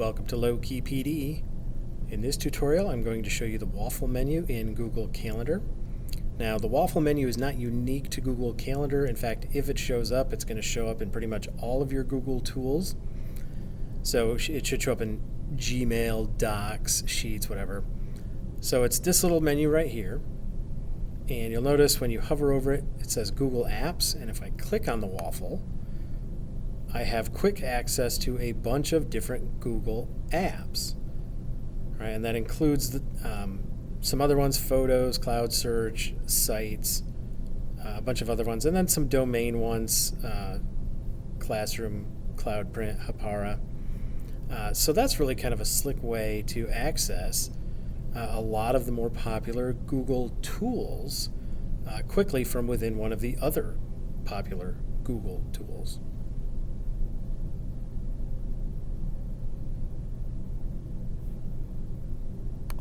welcome to Low Key PD. In this tutorial I'm going to show you the waffle menu in Google Calendar. Now the waffle menu is not unique to Google Calendar. In fact, if it shows up, it's going to show up in pretty much all of your Google tools. So it should show up in Gmail, Docs, Sheets, whatever. So it's this little menu right here. And you'll notice when you hover over it, it says Google Apps. And if I click on the waffle, I have quick access to a bunch of different Google apps. Right, and that includes some other ones, Photos, Cloud Search, Sites, a bunch of other ones, and then some domain ones, Classroom, Cloud Print, Hapara. So that's really kind of a slick way to access a lot of the more popular Google tools quickly from within one of the other popular Google tools.